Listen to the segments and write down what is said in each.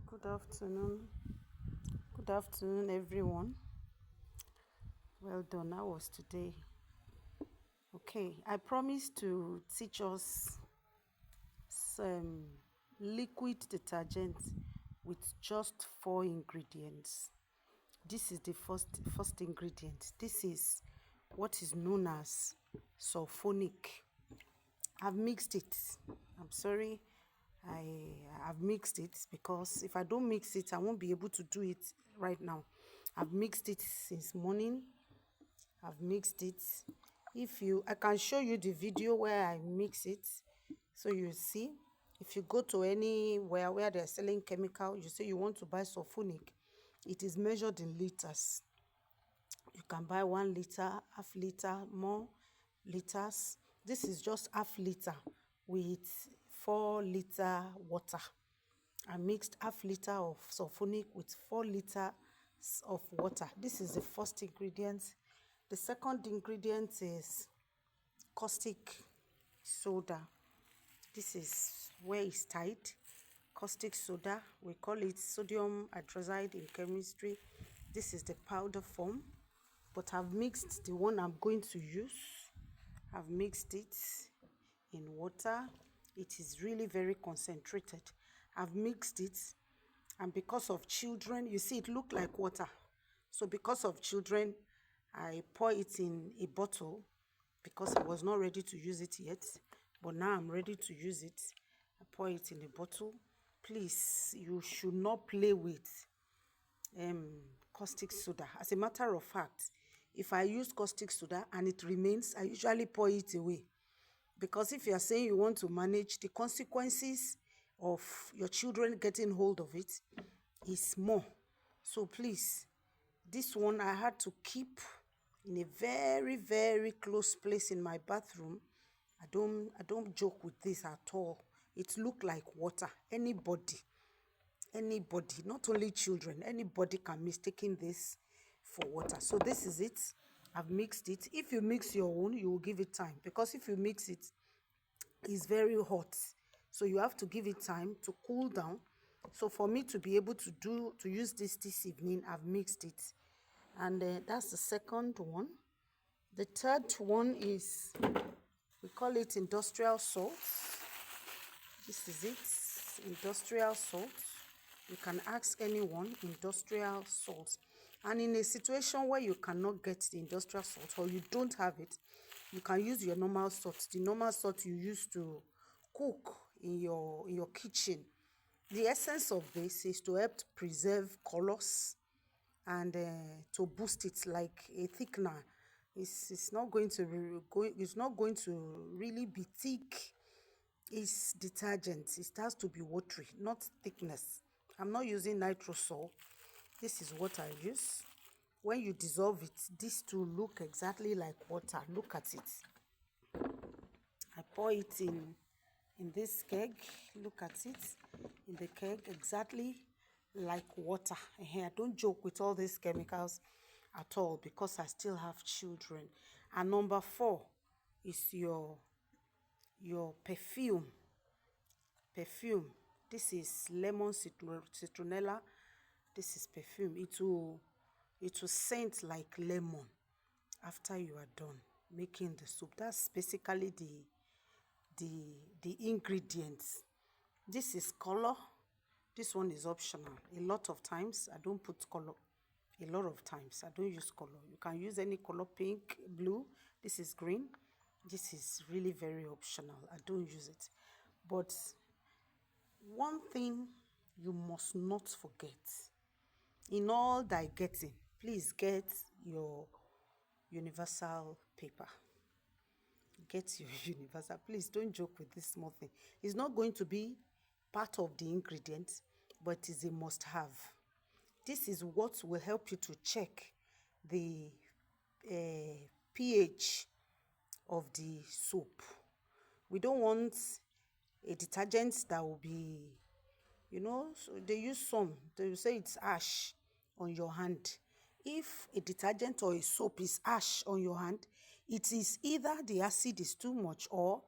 Good afternoon. Good afternoon, everyone. Well done. How was today? Okay, I promised to teach us some liquid detergent with just 4 ingredients. This is the first ingredient. This is what is known as sulfonic. I've mixed it. I'm sorry. I've mixed it because if I don't mix it, I won't be able to do it right now. I've mixed it since morning. I've mixed it. I can show you the video where I mix it, so you see. If you go to anywhere where they're selling chemical, you say you want to buy sulfonic, it is measured in liters. You can buy 1 liter, half liter, more liters. This is just half liter with 4-liter water. I mixed half liter of sulfonic with 4 liters of water. This is the first ingredient. The second ingredient is caustic soda. This is where it's tied. Caustic soda, we call it sodium hydroxide in chemistry. This is the powder form, but I've mixed the one I'm going to use. I've mixed it in water. It is really very concentrated. I've mixed it, and because of children, you see it look like water. So because of children, I pour it in a bottle because I was not ready to use it yet, but now I'm ready to use it. I pour it in a bottle. Please, you should not play with caustic soda. As a matter of fact, if I use caustic soda and it remains, I usually pour it away. Because if you are saying you want to manage, the consequences of your children getting hold of it is more. So please, this one I had to keep in a very, very close place in my bathroom. I don't joke with this at all. It looked like water. Anybody, not only children, anybody can mistake this for water. So this is it. I've mixed it. If you mix your own, you will give it time, because if you mix it, it's very hot. So you have to give it time to cool down. So for me to be able to use this evening, I've mixed it. And that's the second one. The third one is, we call it industrial salt. This is it, industrial salt. You can ask anyone, industrial salt. And in a situation where you cannot get the industrial salt, or you don't have it, you can use your normal salt, the normal salt you use to cook in your kitchen. The essence of this is to help preserve colors and to boost it like a thickener. It's not going to really be thick. It's detergent. It has to be watery, not thickness. I'm not using nitrosol. This is what I use. When you dissolve it, these two look exactly like water. Look at it. I pour it in this keg. Look at it in the keg, exactly like water. I don't joke with all these chemicals at all, because I still have children. And number 4 is your perfume. This is lemon citronella. This is perfume. It will scent like lemon after you are done making the soup. That's basically the ingredients. This is color. This one is optional. A lot of times I don't put color. A lot of times I don't use color. You can use any color: pink, blue. This is green. This is really very optional. I don't use it. But one thing you must not forget: in all thy getting, please get your universal paper. Get your universal. Please don't joke with this small thing. It's not going to be part of the ingredient, but it is a must-have. This is what will help you to check the pH of the soap. We don't want a detergent that will be, so they use they will say it's ash on your hand. If a detergent or a soap is ash on your hand, it is either the acid is too much or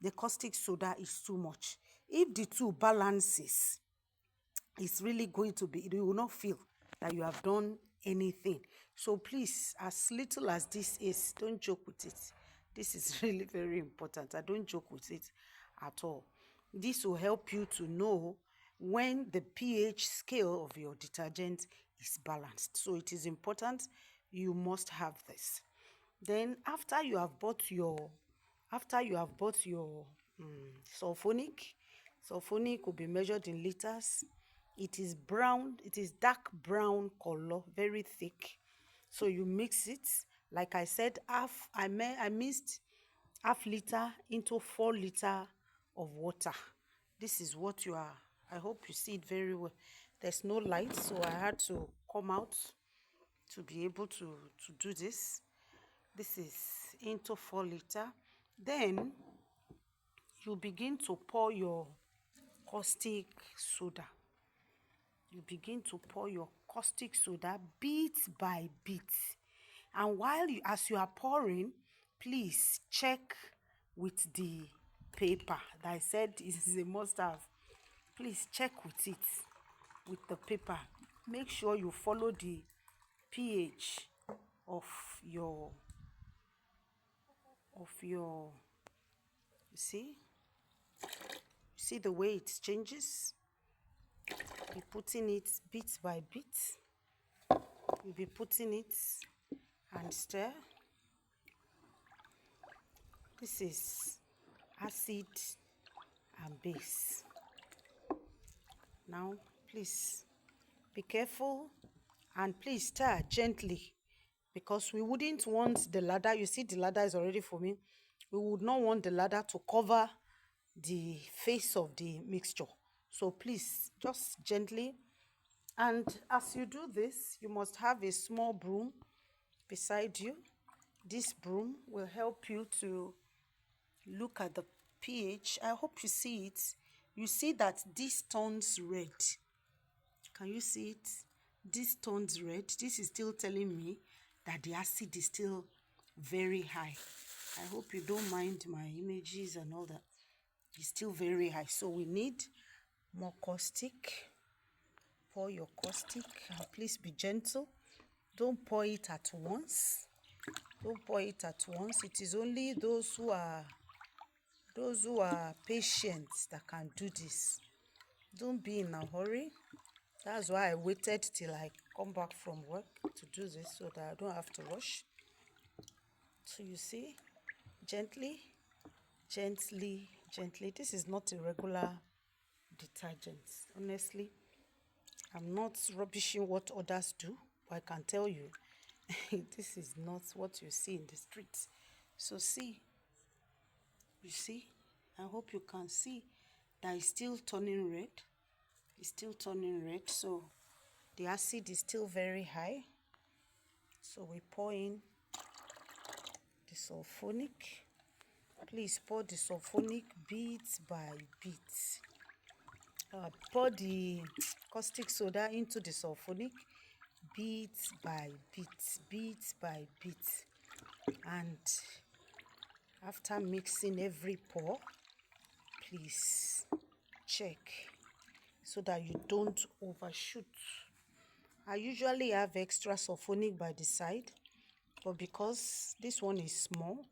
the caustic soda is too much. If the two balances, it's really going to be, you will not feel that you have done anything. So please, as little as this is, don't joke with it. This is really very important. I don't joke with it at all. This will help you to know when the pH scale of your detergent is balanced. So it is important, you must have this. Then after you have bought your sulfonic will be measured in liters. It is brown, it is dark brown color, very thick. So you mix it. Like I said, I mixed half liter into 4 liter of water. This is what you are. I hope you see it very well. There's no light, so I had to come out to be able to do this. This is into 4 liter. Then you begin to pour your caustic soda. You begin to pour your caustic soda bit by bit. And as you are pouring, please check with the paper that I said is a must-have. Please check with it, with the paper. Make sure you follow the pH of your you see the way it changes. Be putting it bit by bit. You'll be putting it and stir. This is acid and base. Now please be careful and please stir gently, because we wouldn't want the ladder. You see the ladder is already foaming. We would not want the ladder to cover the face of the mixture. So please just gently. And as you do this, you must have a small broom beside you. This broom will help you to look at the pH. I hope you see it. You see that this turns red. Can you see it? This turns red. This is still telling me that the acid is still very high. I hope you don't mind my images and all that. It's still very high. So we need more caustic. Pour your caustic and please be gentle. Don't pour it at once. Don't pour it at once. It is only those who are patient that can do this. Don't be in a hurry. That's why I waited till I come back from work to do this, so that I don't have to rush. So you see, gently, gently, gently. This is not a regular detergent. Honestly, I'm not rubbishing what others do, but I can tell you, this is not what you see in the streets. So see, you see, I hope you can see that it's still turning red. It's still turning red, so the acid is still very high. So we pour in the sulfonic. Please pour the sulfonic bit by bit. Pour the caustic soda into the sulfonic bit by bit, bit by bit. And after mixing every pour, please check so that you don't overshoot. I usually have extra sulfonic by the side, but because this one is small,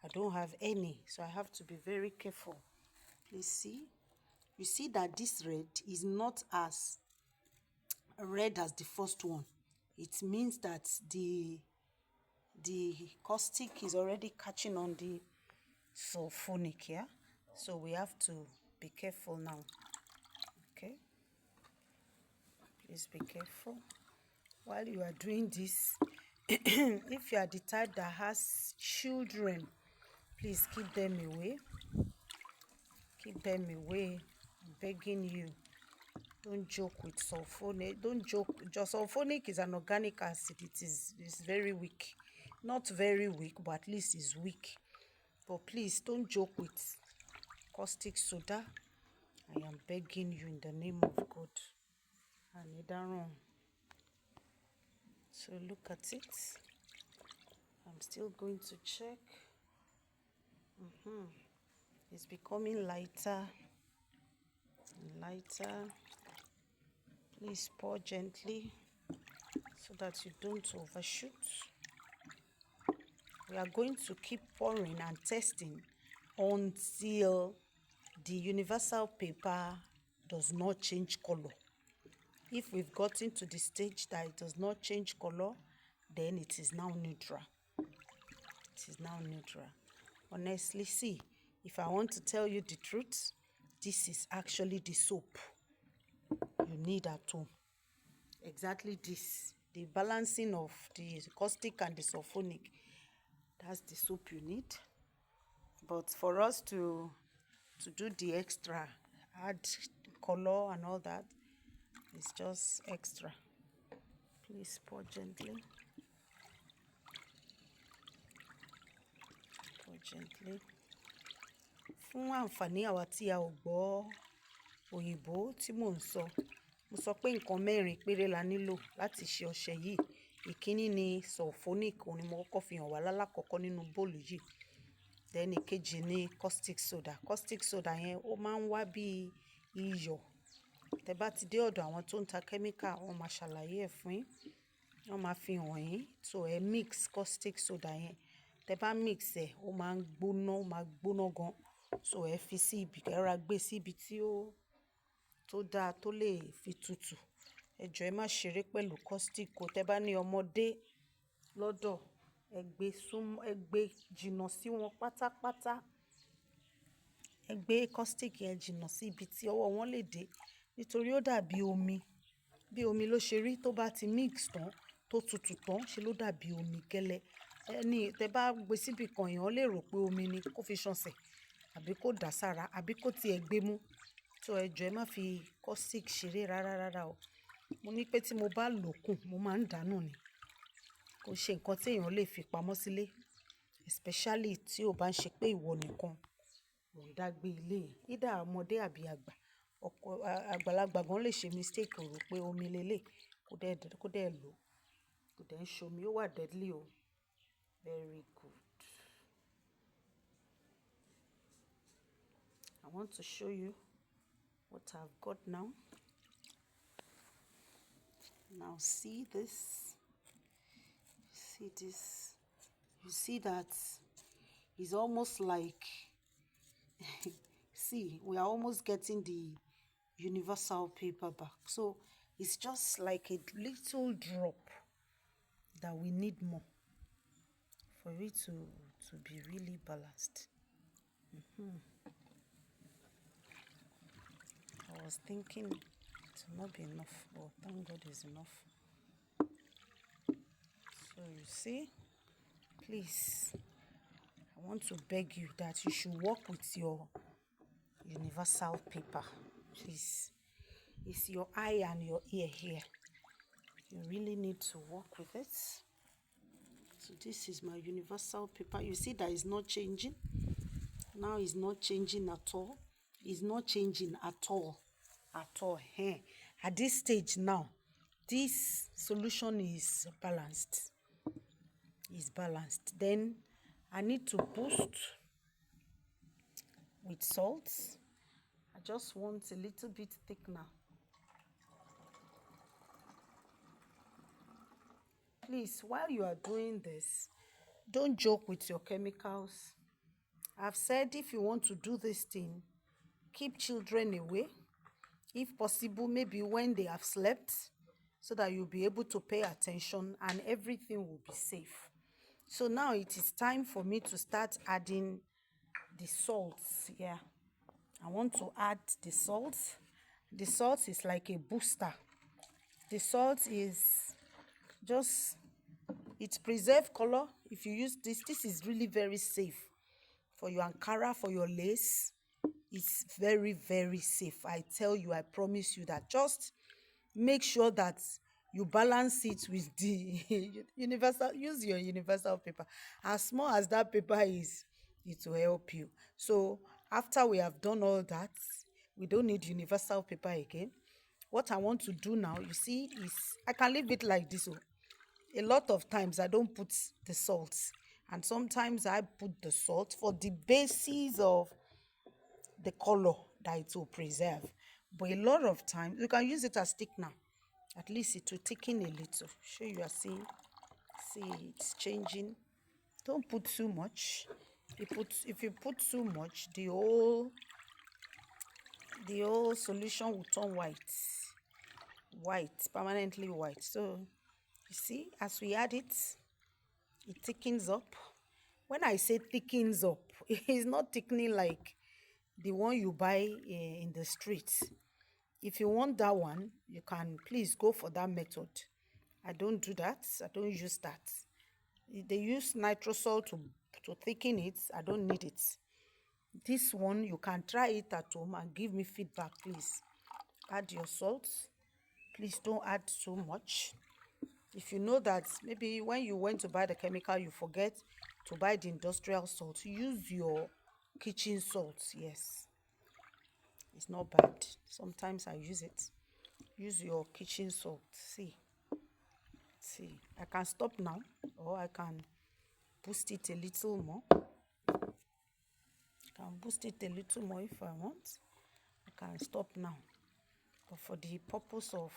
I don't have any, so I have to be very careful. Please see. You see that this red is not as red as the first one. It means that the caustic is already catching on the sulfonic, yeah? So we have to be careful now. Okay? Please be careful. While you are doing this, if you are the type that has children, please keep them away. Keep them away. I'm begging you. Don't joke with sulfonic. Don't joke. Just sulfonic is an organic acid. It's very weak. Not very weak, but at least it's weak. But please don't joke with caustic soda. I am begging you in the name of God. Anidaron. So look at it. I'm still going to check. It's becoming lighter and lighter. Please pour gently so that you don't overshoot. We are going to keep pouring and testing until the universal paper does not change color. If we've gotten to the stage that it does not change color, then it is now neutral. It is now neutral. Honestly, see, if I want to tell you the truth, this is actually the soap you need at home. Exactly this. The balancing of the caustic and the sulfonic. That's the soap you need. But for us to do the extra, add color and all that, it's just extra. Please pour gently. Pour gently. Fún àǹfààní àwa tí a ò gbọ́ òyìnbó tí mò ń sọ, mo sọ pé nǹkan mẹ́rin péré la nílò láti ṣe ọṣẹ yìí. Ìkíní ni sulfonic, òun ni mo kọ́kọ́ fi hàn wá lálákọ̀ọ́kọ́ nínú bóòlù yìí. Then ìkejì ni caustic soda. Caustic soda yẹn ó máa ń wá bí iyọ̀. Tẹ́ bá ti dé ọ̀dọ̀ àwọn tó ń ta chemical, wọ́n máa ṣàlàyé ẹ̀ fún yín. Wọ́n máa fi hàn yín. So ẹ mix caustic soda yẹn. Tẹ́ bá mix ẹ̀, ó máa ń gbóná, ó máa gbóná gan. So ẹ fi sí ibi, ẹ ra gbé sí ibi tí tó dáa tó lè fi tutù. Ẹ jọ̀ọ́ ẹ má ṣeré pẹ̀lú caustic o. Tẹ́ bá ní ọmọdé lọ́dọ̀, ẹ gbé jìnnà sí wọn pátápátá. Ẹ gbé caustic yẹn jìnnà sí ibi tí ọwọ́ wọn lè dé, nítorí ó dàbí omi. Bí omi ló ṣe rí tó bá ti mix tán, tó tutù tán, ṣe ló dàbí omi gẹ́lẹ́. Tẹ́ bá gbé síbi kan, èèyàn lè rò pé omi ni kó fi ṣọ̀nsẹ̀, àbí kó dà sára, àbí kó tiẹ̀ gbé mú. So ẹ jọ̀ọ́ ẹ má fi caustic ṣeré rárá o. Mo ní pé tí mo bá lò kùn, mo máa ń dànù ni. Kò ṣe nǹkan tí èèyàn lè fi pamọ́ sílé, especially tí ó bá ń ṣe pé ìwọ nìkan ló ń dá gbé ilé. Either ọmọdé àbí àgbà. Àgbàlagbà gan lè ṣe mistake, rò pé omi lélẹ̀ kó dẹ̀ lò. Kò dẹ̀ ń ṣomi, ó wà deadly o. Very good. I want to show you what I've got now. Now see this. See this. You see that it's almost like see, we are almost getting the universal paper back. So it's just like a little drop that we need more for it to be really balanced. I was thinking it will not be enough, but thank God it's enough. So you see, please, I want to beg you that you should work with your universal paper. Please, it's your eye and your ear here. You really need to work with it. So this is my universal paper. You see that it's not changing. Now it's not changing at all. It's not changing at all. At all. At this stage now, this solution is balanced. It's balanced. Then I need to boost with salt. I just want a little bit thick now. Please, while you are doing this, don't joke with your chemicals. I've said if you want to do this thing, keep children away. If possible, maybe when they have slept, so that you'll be able to pay attention and everything will be safe. So now it is time for me to start adding the salts. Yeah, I want to add the salt. The salt is like a booster. The salt is just, it preserves color. If you use this is really very safe for your Ankara, for your lace. It's very, very safe. I tell you, I promise you that. Just make sure that you balance it with the universal. Use your universal paper. As small as that paper is, it will help you. So after we have done all that, we don't need universal paper again. What I want to do now, you see, is I can leave it like this. A lot of times I don't put the salt, and sometimes I put the salt for the basis of the color that it will preserve. But a lot of times, you can use it as thickener. At least it will thicken a little. Sure, you are seeing. See, it's changing. Don't put too much. If you put too much, the whole solution will turn white, permanently white. So you see, as we add it, it thickens up. When I say thickens up, it's not thickening like the one you buy in the streets. If you want that one, you can please go for that method. I don't do that. I don't use that. They use nitrosol to thicken it. I don't need it. This one, you can try it at home and give me feedback, please. Add your salt. Please don't add so much. If you know that maybe when you went to buy the chemical, you forget to buy the industrial salt, use your kitchen salt. Yes, it's not bad. Sometimes I use it. Use your kitchen salt. See, I can stop now, or I can boost it a little more. I can boost it a little more if I want. I can stop now. But for the purpose of,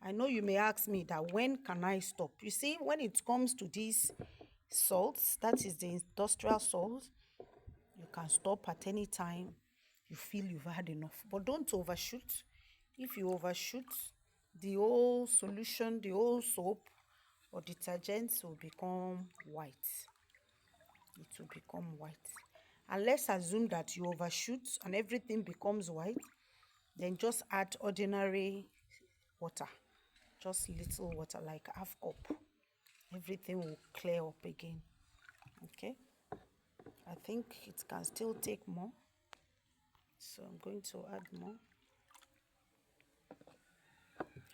I know you may ask me that when can I stop? You see, when it comes to these salts, that is the industrial salt, you can stop at any time you feel you've had enough. But don't overshoot. If you overshoot, the whole solution, the whole soap or detergents will become white. It will become white. And let's assume that you overshoot and everything becomes white. Then just add ordinary water. Just little water, like half cup. Everything will clear up again. Okay. I think it can still take more. So I'm going to add more.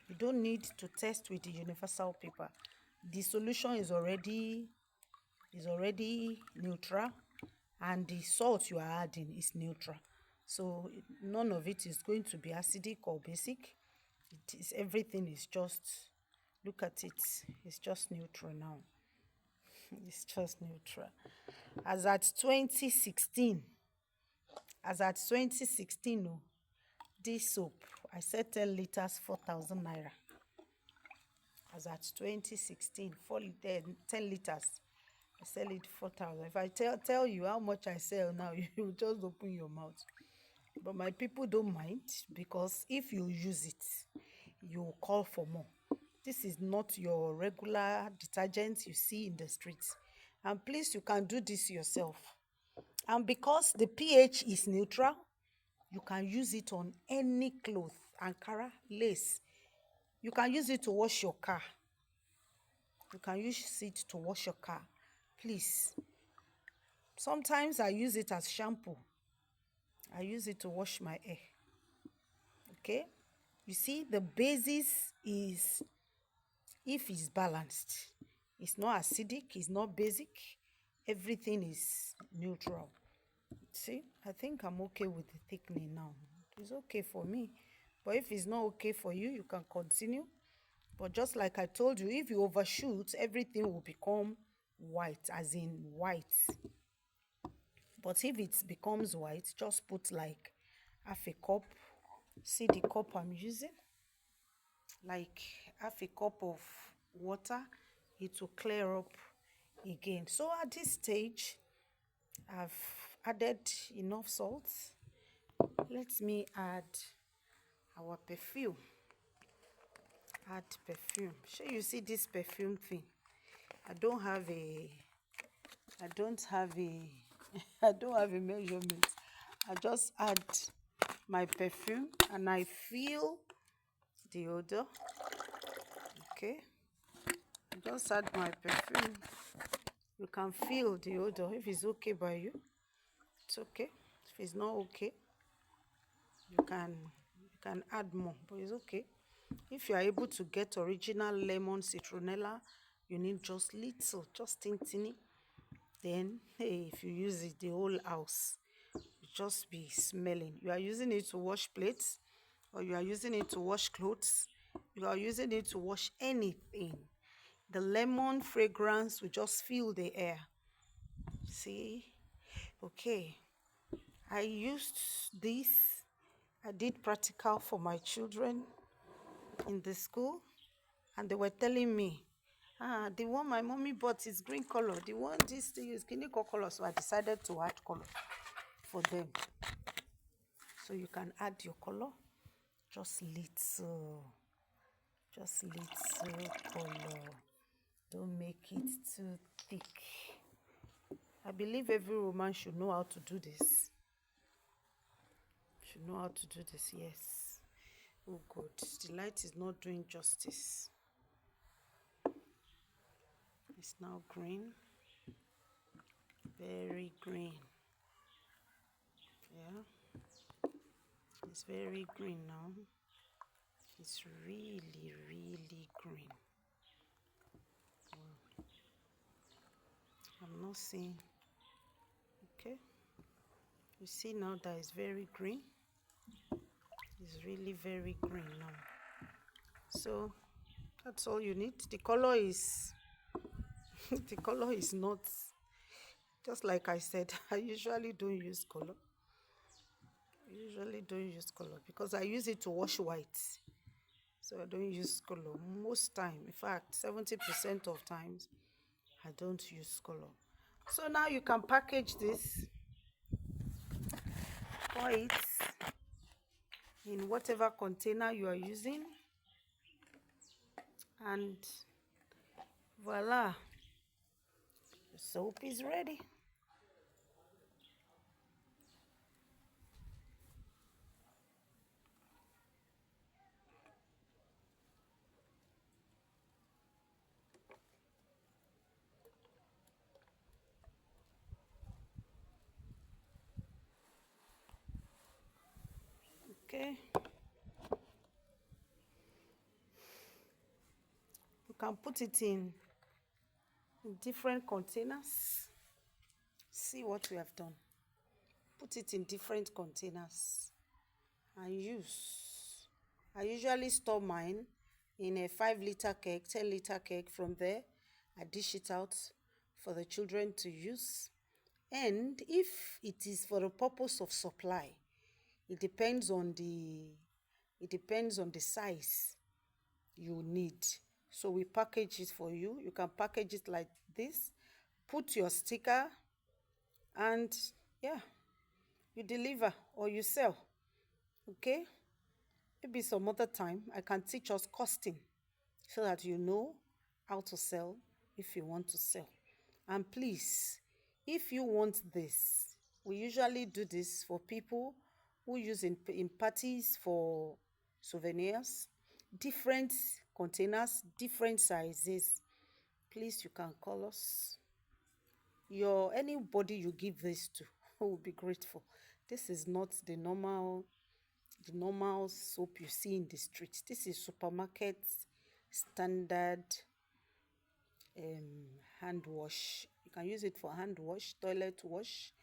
You don't need to test with the universal paper. The solution is already neutral, and the salt you are adding is neutral. So none of it is going to be acidic or basic. Everything is just, look at it, it's just neutral now. It's just neutral. As at 2016, oh, this soap, I said 10 liters, 4,000 naira. As at 2016, 10 liters, I sell it 4,000. If I tell you how much I sell now, you just open your mouth. But my people don't mind, because if you use it, you call for more. This is not your regular detergent you see in the streets. And please, you can do this yourself. And because the pH is neutral, you can use it on any cloth, Ankara, lace. You can use it to wash your car. You can use it to wash your car. Please. Sometimes I use it as shampoo. I use it to wash my hair. Okay? You see, the basis is, if it's balanced, it's not acidic, it's not basic, everything is neutral. See, I think I'm okay with the thickening now. It's okay for me. But if it's not okay for you, you can continue. But just like I told you, if you overshoot, everything will become white, as in white. But if it becomes white, just put like half a cup. See the cup I'm using? Like half a cup of water. It will clear up again. So at this stage, I've added enough salt. Let me add our perfume. Add perfume. Sure, you see this perfume thing? I don't have a I don't have a measurement. I just add my perfume and I feel the odor. Okay. I just add my perfume. You can feel the odor. If it's okay by you, it's okay. If it's not okay, you can add more, but it's okay. If you are able to get original lemon citronella, you need just little, just tiny. Then, hey, if you use it, the whole house will just be smelling. You are using it to wash plates, or you are using it to wash clothes. You are using it to wash anything. The lemon fragrance will just fill the air. See? Okay. I used this. I did practical for my children. in the school, and they were telling me, the one my mommy bought is green color, the one this thing is clinical color. So I decided to add color for them. So you can add your color, just little color. Don't make it too thick. I believe every woman should know how to do this. Should know how to do this, yes. Oh God, the light is not doing justice. It's now green. Very green. Yeah. It's very green now. It's really, really green. Wow. I'm not seeing. Okay. You see now that it's very green. It's really very green now. So that's all you need. The color is the color is not, just like I said, I usually don't use color. Because I use it to wash white. So I don't use color most time. In fact, 70% of times I don't use color. So now you can package this, pour it in whatever container you are using, and voila, the soap is ready. Okay. You can put it in different containers. See what we have done. Put it in different containers and use. I usually store mine in a 5-liter keg, 10-liter keg. From there, I dish it out for the children to use. And if it is for the purpose of supply, it depends on the size you need. So we package it for you. You can package it like this, put your sticker, and yeah, you deliver or you sell. Okay, maybe some other time I can teach us costing so that you know how to sell if you want to sell. And please, if you want this, we usually do this for people who use in parties for souvenirs, different containers, different sizes. Please, you can call us. Anybody you give this to will be grateful. This is not the normal soap you see in the street. This is supermarket standard hand wash. You can use it for hand wash, toilet wash,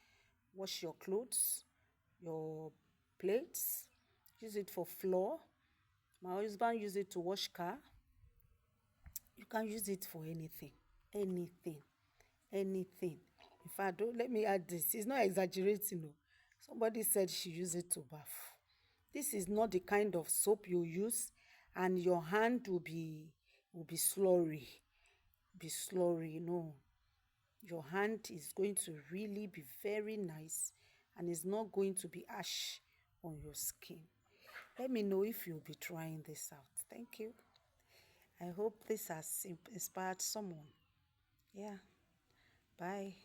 wash your clothes, your plates, use it for floor. My husband use it to wash car. You can use it for anything. In fact, don't let me add this. It's not exaggerating. No. Somebody said she used it to bath. This is not the kind of soap you use and your hand will be slurry. No. Your hand is going to really be very nice and is not going to be ash on your skin. Let me know if you'll be trying this out. Thank you. I hope this has inspired someone. Yeah. Bye.